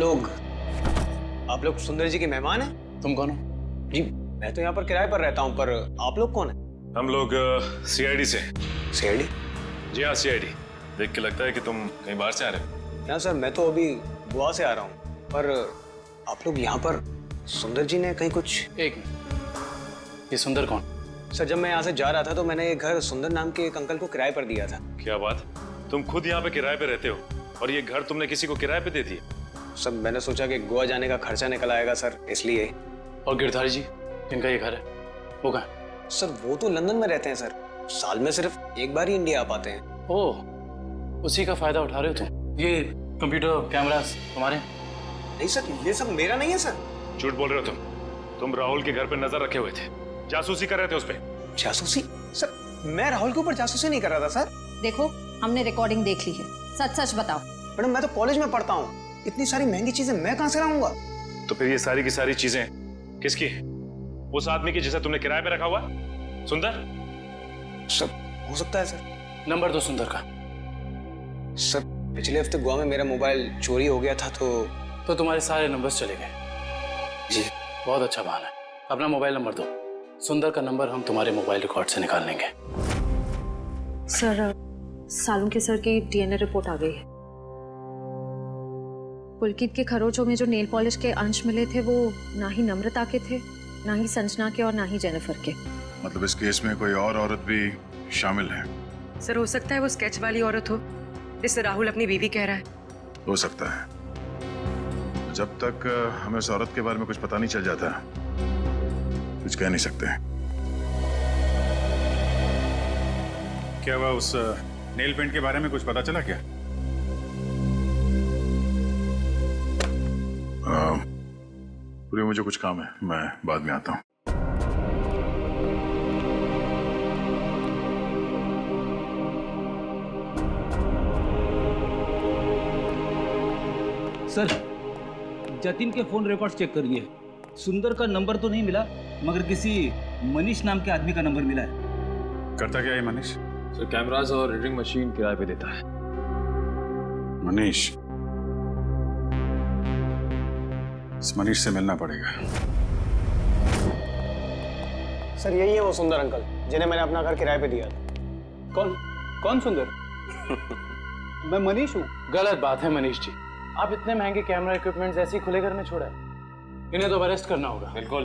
लोग सुंदर जी के मेहमान हैं? तुम कौन हो? जी मैं तो यहाँ पर किराए पर रहता हूँ, पर आप लोग कौन हैं? हम लोग सीआईडी से। सीआईडी? जी हाँ, सीआईडी। देख के लगता है कि तुम कहीं बाहर से आ रहे हो। ना सर, मैं तो अभी गोवा से आ रहा हूँ, पर आप लोग यहाँ पर सुंदर जी ने कहीं कुछ। एक मिनट, ये सुंदर कौन? सर जब मैं यहाँ से जा रहा था तो मैंने ये घर सुंदर नाम के एक अंकल को किराए पर दिया था। क्या बात, तुम खुद यहाँ पे किराए पे रहते हो और ये घर तुमने किसी को किराए पे दे दिया? सर मैंने सोचा कि गोवा जाने का खर्चा निकल आएगा सर, इसलिए। और गिरधारी जी जिनका ये घर है वो कहाँ? सर वो तो लंदन में रहते हैं सर, साल में सिर्फ एक बार ही इंडिया आ पाते हैं। ओह, उसी का फायदा उठा रहे हो तुम? ये कंप्यूटर कैमरास तुम्हारे? नहीं सर, ये सब मेरा नहीं है सर। झूठ बोल रहे हो तुम राहुल के घर पे नजर रखे हुए थे, जासूसी कर रहे थे उस पे। जासूसी? सर मैं राहुल के ऊपर जासूसी नहीं कर रहा था सर। देखो, हमने रिकॉर्डिंग देख ली है, सच सच बताओ। मैडम मैं तो कॉलेज में पढ़ता हूँ, इतनी सारी महंगी चीजें मैं कहाँ से लाऊंगा? तो फिर ये सारी की सारी चीजें किसकी है? उस आदमी की जिसे तुमने किराए पे रखा हुआ, सुंदर? सर हो सकता है सर। नंबर दो सुंदर का। सर पिछले हफ्ते गोवा में मेरा मोबाइल चोरी हो गया था तो तुम्हारे सारे नंबर्स चले गए? जी। बहुत अच्छा बहाना है। अपना मोबाइल नंबर दो। सुंदर का नंबर हम तुम्हारे मोबाइल रिकॉर्ड से निकाल लेंगे। सर, सालुंके सर की डीएनए रिपोर्ट आ गई है। पुलकित के खरोचों में जो नेल पॉलिश के अंश मिले थे वो ना ही नम्रता के थे, ना ही संजना के और ना ही जेनिफर के। मतलब इस केस में कोई और औरत भी शामिल है? सर हो सकता है वो स्केच वाली औरत हो जिससे राहुल अपनी बीवी कह रहा है। हो सकता है। जब तक हमें उस औरत के बारे में कुछ पता नहीं चल जाता, कुछ कह नहीं सकते। क्या हुआ, उस नेल पेंट के बारे में कुछ पता चला क्या? पूरी मुझे कुछ काम है, मैं बाद में आता हूँ। सर, जतिन के फोन रिकॉर्ड्स चेक करिए। सुंदर का नंबर तो नहीं मिला, मगर किसी मनीष नाम के आदमी का नंबर मिला है। करता क्या है मनीष? सर कैमरास और रीडिंग मशीन किराए पे देता है। मनीष? इस मनीष से मिलना पड़ेगा। सर यही है वो सुंदर अंकल जिन्हें मैंने अपना घर किराए पे दिया था। कौन सुंदर? मैं मनीष हूँ। गलत बात है मनीष जी, आप इतने महंगे कैमरा इक्विपमेंट्स ऐसे ही खुले घर में छोड़ा है? इन्हें तो अरेस्ट करना होगा। बिल्कुल।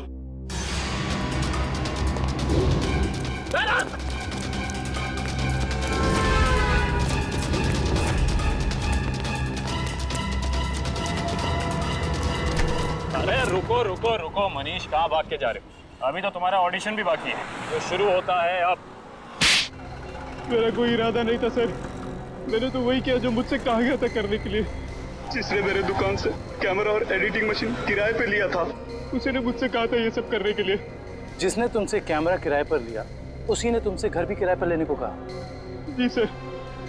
अरे रुको रुको रुको मनीष, कहाँ भाग के जा रहे हो? अभी तो तुम्हारा ऑडिशन भी बाकी है, जो शुरू होता है अब। मेरा कोई इरादा नहीं था सर, मैंने तो वही किया जो मुझसे कहा गया था करने के लिए। जिसने मेरे दुकान से कैमरा और एडिटिंग मशीन किराए पे लिया था, उसी ने मुझसे कहा था ये सब करने के लिए। जिसने तुमसे कैमरा किराए पर लिया, उसी ने तुमसे घर भी किराए पर लेने को कहा? जी सर,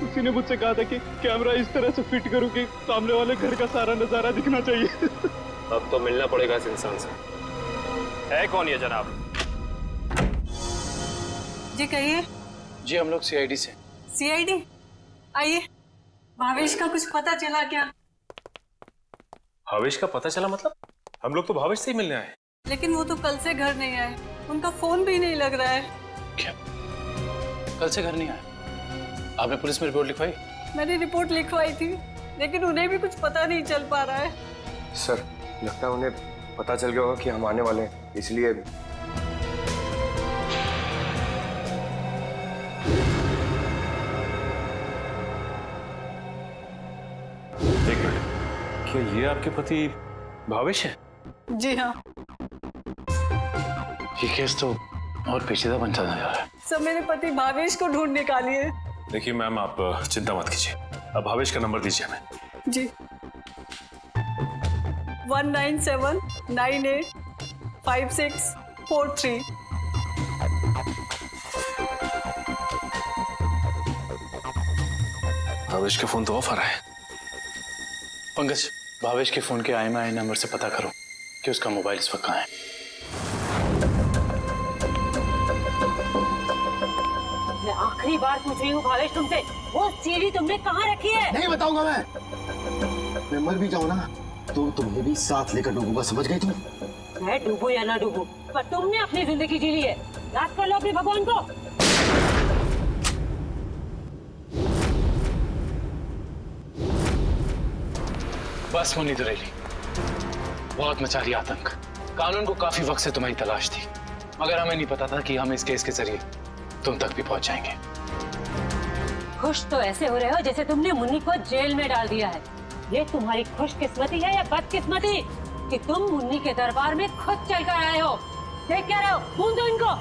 उसी ने मुझसे कहा था कि कैमरा इस तरह से फिट करूं कि सामने वाले घर का सारा नजारा दिखना चाहिए। अब तो मिलना पड़ेगा इस इंसान से। है कौन ये जनाब? जी कहिए। जी हम लोग सीआईडी से। सीआईडी? आइए। भावेश का कुछ पता चला क्या? भावेश का पता चला मतलब? हम लोग तो भावेश से ही मिलने आए। लेकिन वो तो कल से घर नहीं आए, उनका फोन भी नहीं लग रहा है। क्या? कल से घर नहीं आए? आपने पुलिस में रिपोर्ट लिखवाई? मैंने रिपोर्ट लिखवाई थी, लेकिन उन्हें भी कुछ पता नहीं चल पा रहा है। सर लगता है उन्हें पता चल गया होगा कि हम आने वाले हैं, इसलिए। एक मिनट, क्या ये आपके पति भावेश है? जी हाँ। ये केस तो और पेचीदा बनता जा रहा है। सब मेरे पति भावेश को ढूंढ निकालिए। देखिए मैम, आप चिंता मत कीजिए, अब भावेश का नंबर दीजिए हमें। जी 197985643। भावेश का फोन तो ऑफ आ रहा है। पंकज, भावेश के फोन के IMEI नंबर से पता करो कि उसका मोबाइल इस वक्त कहाँ है। मैं आखिरी बार पूछ रही हूँ भावेश तुमसे, वो सीढ़ी तुमने कहाँ रखी है? नहीं बताऊंगा मैं मर भी जाऊँ ना तो तुम्हें भी साथ लेकर डूबूंगा, समझ गई तुम? मैं डूबू या ना डूबू, पर तुमने अपनी जिंदगी जी ली है। याद कर लो अपने भगवान को। बस मुन्नी दुरेली, बहुत मचा रही आतंक। कानून को काफी वक्त से तुम्हारी तलाश थी, मगर हमें नहीं पता था कि हम इस केस के जरिए तुम तक भी पहुंच जाएंगे। खुश तो ऐसे हो रहे हो जैसे तुमने मुन्नी को जेल में डाल दिया है। ये तुम्हारी खुशकिस्मती है या बदकिस्मती कि तुम मुन्नी के दरबार में खुद चल कर आए हो? देख क्या रहे हो? खून दो इनको।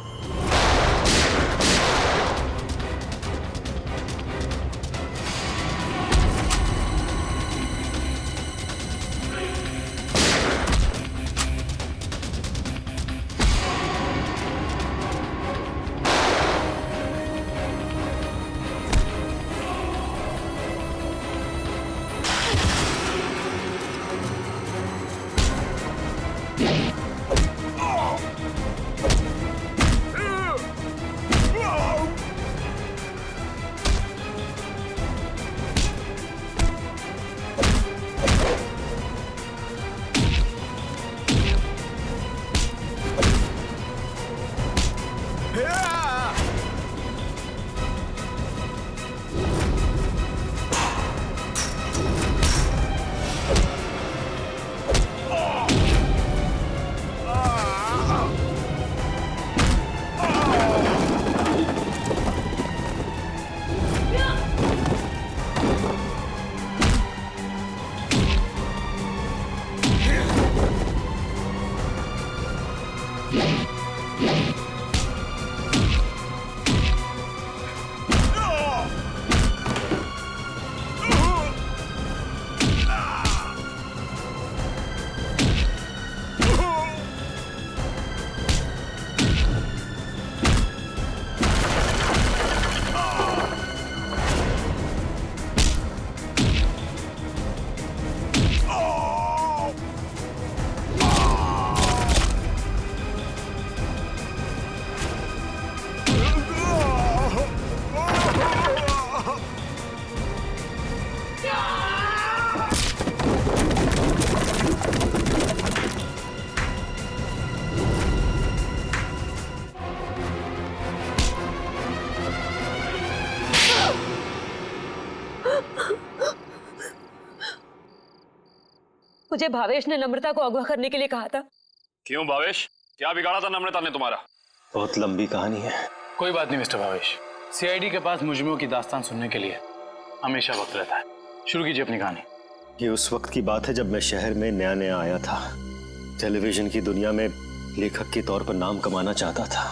मुझे भावेश ने नम्रता को अगवा करने के लिए कहा था। क्यों भावेश, क्या बिगाड़ा था नम्रता ने तुम्हारा? बहुत लंबी कहानी है। कोई बात नहीं मिस्टर भावेश, CID के पास मुजरिमों की दास्तान सुनने के लिए हमेशा वक्त रहता है। शुरू कीजिए अपनी कहानी। ये उस वक्त की बात है जब मैं शहर में नया नया आया था। टेलीविजन की दुनिया में लेखक के तौर पर नाम कमाना चाहता था।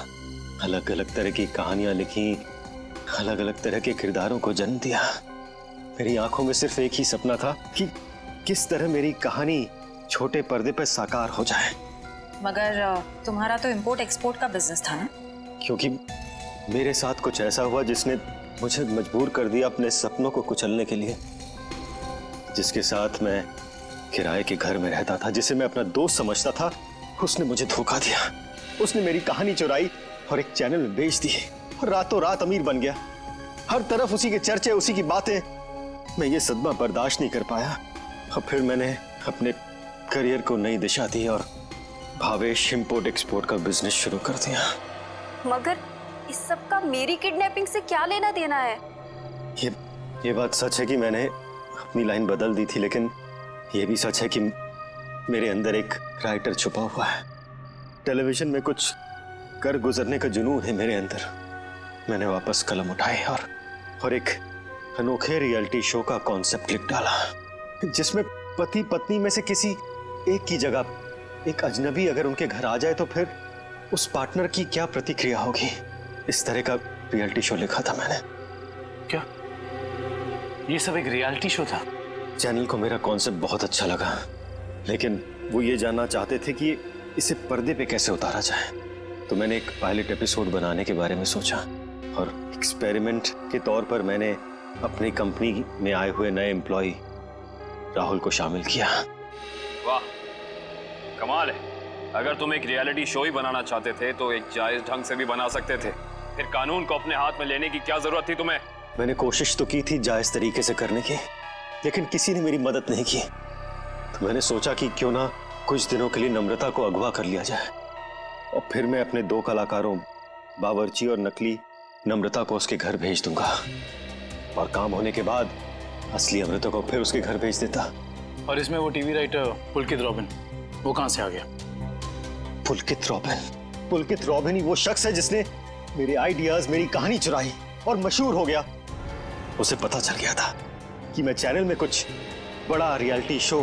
अलग अलग तरह की कहानियां लिखी, अलग अलग तरह के किरदारों को जन्म दिया। मेरी आंखों में सिर्फ एक ही सपना था कि किस तरह मेरी कहानी छोटे पर्दे पर साकार हो जाए। मगर तुम्हारा तो इंपोर्ट एक्सपोर्ट का बिजनेस था ना? क्योंकि मेरे साथ कुछ ऐसा हुआ जिसने मुझे मजबूर कर दिया अपने सपनों को कुचलने के लिए। जिसके साथ मैं किराए के घर में रहता था, जिसे मैं अपना दोस्त समझता था, उसने मुझे धोखा दिया। उसने मेरी कहानी चुराई और एक चैनल में बेच दी और रातों रात अमीर बन गया। हर तरफ उसी के चर्चे, उसी की बातें। मैं ये सदमा बर्दाश्त नहीं कर पाया और फिर मैंने अपने करियर को नई दिशा दी और भावेश इंपोर्ट एक्सपोर्ट का बिजनेस शुरू कर दिया। मगर इस सब का मेरी किडनैपिंग से क्या लेना देना है? ये बात सच है कि मैंने अपनी लाइन बदल दी थी, लेकिन ये भी सच है कि मेरे अंदर एक राइटर छुपा हुआ है। टेलीविजन में कुछ कर गुजरने का जुनून है मेरे अंदर। मैंने वापस कलम उठाई और एक अनोखे रियलिटी शो का कॉन्सेप्ट लिख डाला, जिसमें पति पत्नी में से किसी एक की जगह एक अजनबी अगर उनके घर आ जाए तो फिर उस पार्टनर की क्या प्रतिक्रिया होगी। इस तरह का रियलिटी शो लिखा था मैंने। क्या ये सब एक रियलिटी शो था? चैनल को मेरा कॉन्सेप्ट बहुत अच्छा लगा, लेकिन वो ये जानना चाहते थे कि इसे पर्दे पे कैसे उतारा जाए। तो मैंने एक पायलट एपिसोड बनाने के बारे में सोचा और एक्सपेरिमेंट के तौर पर मैंने अपनी कंपनी में आए हुए नए एम्प्लॉय राहुल को शामिल किया। वाह, कमाल है। अगर तुम एक रियलिटी शो ही बनाना चाहते थे तो एक जायज ढंग से भी बना सकते थे। फिर कानून को अपने हाथ में लेने की क्या जरूरत थी तुम्हें? मैंने कोशिश तो की थी जायज तरीके से करने की, लेकिन किसी ने मेरी मदद नहीं की। तो मैंने सोचा कि क्यों ना कुछ दिनों के लिए नम्रता को अगवा कर लिया जाए, और फिर मैं अपने 2 कलाकारों बावर्ची और नकली नम्रता को उसके घर भेज दूंगा, और काम होने के बाद असली अमृता को फिर उसके घर भेज देता। और इसमें वो टीवी राइटर पुलकित रॉबिन, वो कहां से आ गया? पुलकित रॉबिन ही वो शख्स है जिसने मेरे आइडियाज, मेरी कहानी चुराई और मशहूर हो गया। उसे पता चल गया था कि मैं चैनल में कुछ बड़ा रियलिटी शो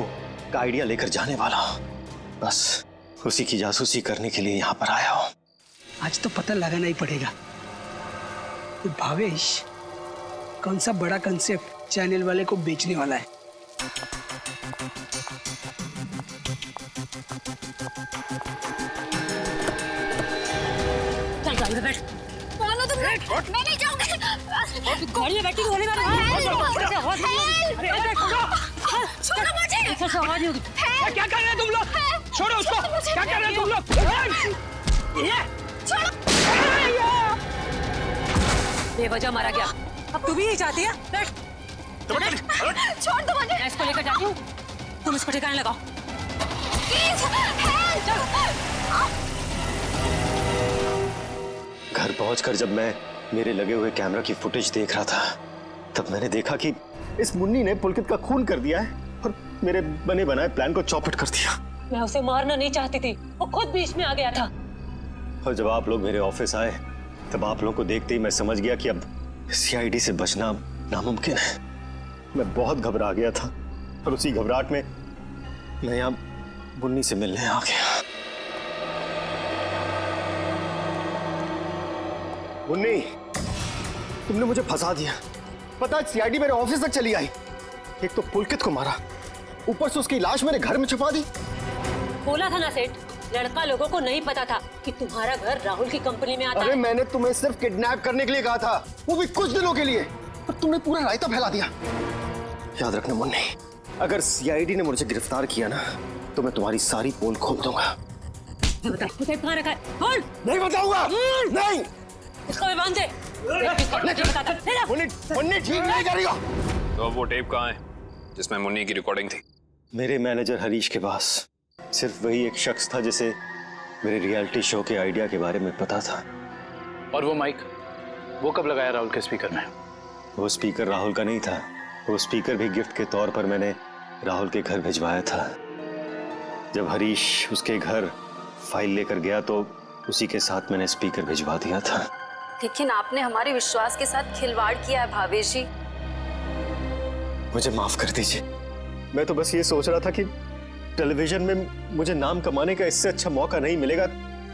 का आइडिया लेकर जाने वाला हूं। बस उसी की जासूसी करने के लिए यहाँ पर आया हूँ। आज तो पता लगाना ही पड़ेगा कि भावेश कौन सा बड़ा कंसेप्ट चैनल वाले को बेचने वाला है। चल गाड़ी में बैठ। मानो तुम, मैं नहीं जाऊंगी। गाड़ी में बैठी तो होने वाला छोड़ो मुझे। आवाज नहीं होगी। क्या कर रहे हैं तुम लोग? छोड़ो उसको। क्या कर रहे हैं तुम लोग? बेवजह मारा गया, अब तू भी यही चाहती है? बैठ। छोड़ दो मुझे। मैं इसको लेकर जाती हूँ, तुम इसको ठिकाने लगाओ। घर पहुंचकर जब मैं मेरे लगे हुए कैमरा की फुटेज देख रहा था, तब मैंने देखा कि इस मुन्नी ने पुलकित का खून कर दिया है और मेरे बने बनाए प्लान को चौपट कर दिया। मैं उसे मारना नहीं चाहती थी, वो खुद बीच में आ गया था। और जब आप लोग मेरे ऑफिस आए, तब आप लोगों को देखते ही मैं समझ गया कि अब सीआईडी से बचना नामुमकिन है। मैं बहुत घबरा गया था, और उसी घबराहट में मैं यहाँ मुन्नी से मिलने आ गया। मुन्नी, तुमने मुझे फंसा दिया। पता है सीआईडी मेरे ऑफिस तक चली आई। एक तो पुलकित को मारा, ऊपर से उसकी लाश मेरे घर में छुपा दी। बोला था ना सेठ, लड़का लोगों को नहीं पता था कि तुम्हारा घर राहुल की कंपनी में आता है। अरे मैंने तुम्हें सिर्फ किडनैप करने के लिए कहा था, वो भी कुछ दिनों के लिए, पर तुमने पूरा रायता फैला दिया। याद रखना मुन्नी, अगर सीआईडी ने मुझे गिरफ्तार किया ना, तो मैं तुम्हारी सारी पोल खोल दूंगा। बता, कहाँ रखा है? बोल। नहीं बताऊंगा। नहीं। इसको भी बांध दे। मुन्नी ठीक नहीं कर रही हो। तो अब वो टेप कहाँ है जिसमें मुन्नी की रिकॉर्डिंग थी? मेरे मैनेजर हरीश के पास। सिर्फ वही एक शख्स था जिसे मेरे रियलिटी शो के आइडिया के बारे में पता था। और वो माइक, वो कब लगाया राहुल के स्पीकर में? वो स्पीकर राहुल का नहीं था, वो स्पीकर भी गिफ्ट के तौर पर मैंने राहुल के घर भिजवाया था। जब हरीश उसके घर फाइल लेकर गया तो उसी के साथ मैंने स्पीकर भिजवा दिया था। लेकिन आपने हमारे विश्वास के साथ खिलवाड़ किया है भावेश जी। मुझे माफ कर दीजिए, मैं तो बस ये सोच रहा था कि टेलीविजन में मुझे नाम कमाने का इससे अच्छा मौका नहीं मिलेगा,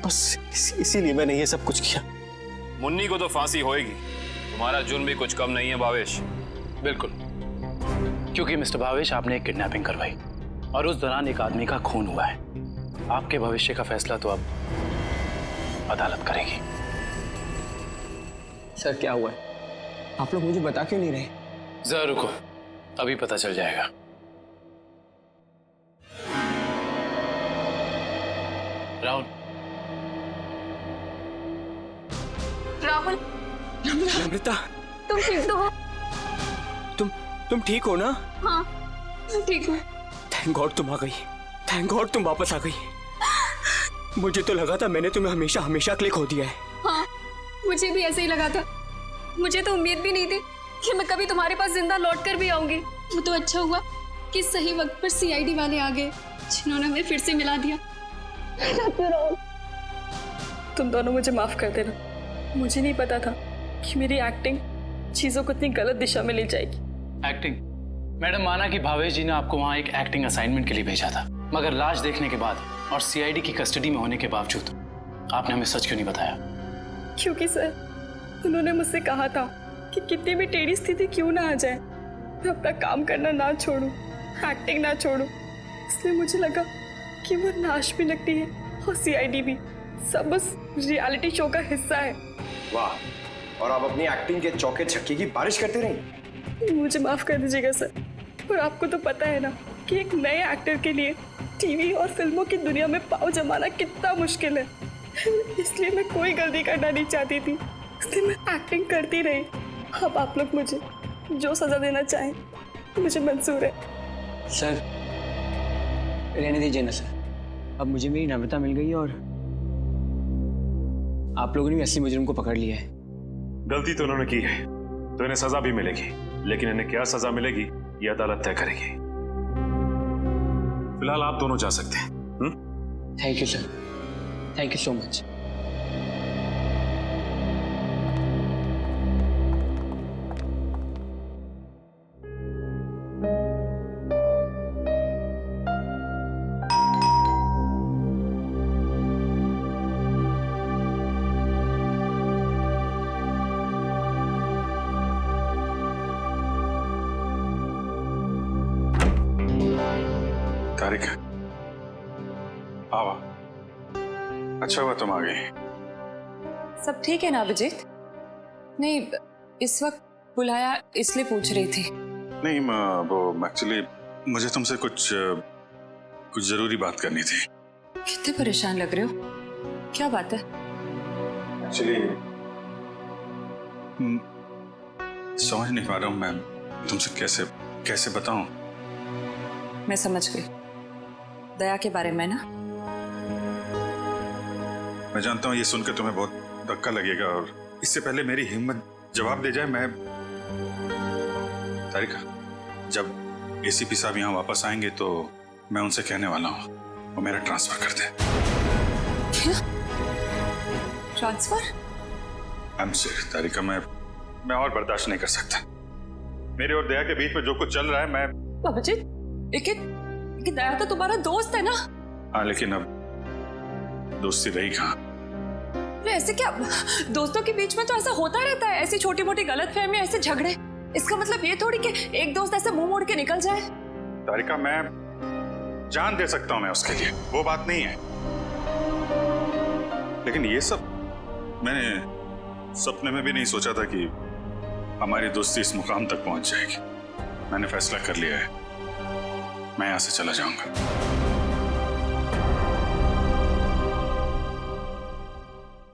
बस इसीलिए मैंने ये सब कुछ किया। मुन्नी को तो फांसी होएगी, तुम्हारा जुर्म भी कुछ कम नहीं है भावेश। बिल्कुल, क्योंकि मिस्टर भावेश आपने एक किडनैपिंग करवाई और उस दौरान एक आदमी का खून हुआ है। आपके भविष्य का फैसला तो अब अदालत करेगी। सर क्या हुआ है? आप लोग मुझे बता क्यों नहीं रहे? जरा रुको, अभी पता चल जाएगा। राहुल। राहुल। नम्रता, तुम ठीक तो हो? तुम ठीक हो ना? हाँ, मैं ठीक हूँ। थैंक गॉड तुम आ गई। थैंक गॉड तुम वापस आ गई। मुझे तो लगा था मैंने तुम्हें हमेशा हमेशा के लिए खो दिया है। हाँ, मुझे भी ऐसे ही लगा था। मुझे तो उम्मीद भी नहीं थी कि मैं कभी तुम्हारे पास जिंदा लौट कर भी आऊंगी। वो तो अच्छा हुआ कि सही वक्त पर सीआईडी वाले आ गए, जिन्होंने हमें फिर से मिला दिया। तुम दोनों मुझे माफ कर देना। मुझे नहीं पता था कि मेरी एक्टिंग चीजों को इतनी गलत दिशा में ले जाएगी। एक्टिंग? मैडम, माना कि भावेश जी ने आपको वहाँ एक एक्टिंग असाइनमेंट के लिए भेजा था, मगर लाश देखने के बाद और सीआईडी की कस्टडी में होने के बावजूद आपने हमें सच क्यों नहीं बताया? क्योंकि सर, उन्होंने मुझसे कहा था कि कितनी भी टेढ़ी स्थिति क्यों ना आ जाए, मैं अपना काम करना ना छोड़ूं, एक्टिंग ना छोड़ूं। इसलिए मुझे लगा कि वो नाश भी लगती है और सीआईडी भी, सब उस रियलिटी शो का हिस्सा है। वाह, और आप अपनी एक्टिंग के चौके छक्के की बारिश करते रही। मुझे माफ कर दीजिएगा सर। और आपको तो पता है ना कि एक नए एक्टर के लिए टीवी और फिल्मों की दुनिया में पाँव जमाना कितना मुश्किल है, इसलिए मैं कोई गलती करना नहीं चाहती थी, इसलिए मैं एक्टिंग करती रही। अब आप लोग मुझे जो सजा देना चाहें मुझे मंजूर है। सर रहने दीजिए ना सर, अब मुझे मेरी नम्रता मिल गई और आप लोगों ने भी असली मुजरिम को पकड़ लिया है। गलती तो उन्होंने की है तो इन्हें सजा भी मिलेगी, लेकिन इन्हें क्या सजा मिलेगी ये अदालत तय करेगी। फिलहाल आप दोनों जा सकते हैं। Thank you sir, thank you so much. Tariq, आवा, अच्छा हुआ तुम आ गई। सब ठीक है ना अभिजीत? नहीं, इस वक्त बुलाया इसलिए पूछ रही थी। नहीं वो एक्चुअली मुझे तुमसे कुछ जरूरी बात करनी थी। कितने परेशान लग रहे हो, क्या बात है? एक्चुअली समझ नहीं पा रहा हूँ मैं तुमसे कैसे बताऊं। मैं समझ गई, दया के बारे में ना? मैं जानता हूँ ये सुनकर तुम्हें बहुत धक्का लगेगा और इससे पहले मेरी हिम्मत जवाब दे जाए, मैं तारिका जब एसीपी साहब यहाँ वापस आएंगे तो मैं उनसे कहने वाला हूँ वो मेरा ट्रांसफर कर दे। क्या ट्रांसफर? आई एम सॉरी तारिका, मैं और बर्दाश्त नहीं कर सकता। मेरे और दया के बीच में जो कुछ चल रहा है मैं अभिजीत, लेकिन दया तो तुम्हारा दोस्त है ना? हाँ लेकिन अब दोस्ती रही कहाँ? अरे ऐसे क्या, दोस्तों के बीच में तो ऐसा होता रहता है, ऐसी छोटी मोटी गलतफहमियां, ऐसे झगड़े। इसका मतलब ये थोड़ी कि एक दोस्त ऐसे मुंह मोड़ के निकल जाए। तारिका मैं जान दे सकता हूं मैं उसके लिए, वो बात नहीं है, लेकिन ये सब मैंने सपने में भी नहीं सोचा था कि हमारी दोस्ती इस मुकाम तक पहुंच जाएगी। मैंने फैसला कर लिया है, मैं यहां से चला जाऊंगा।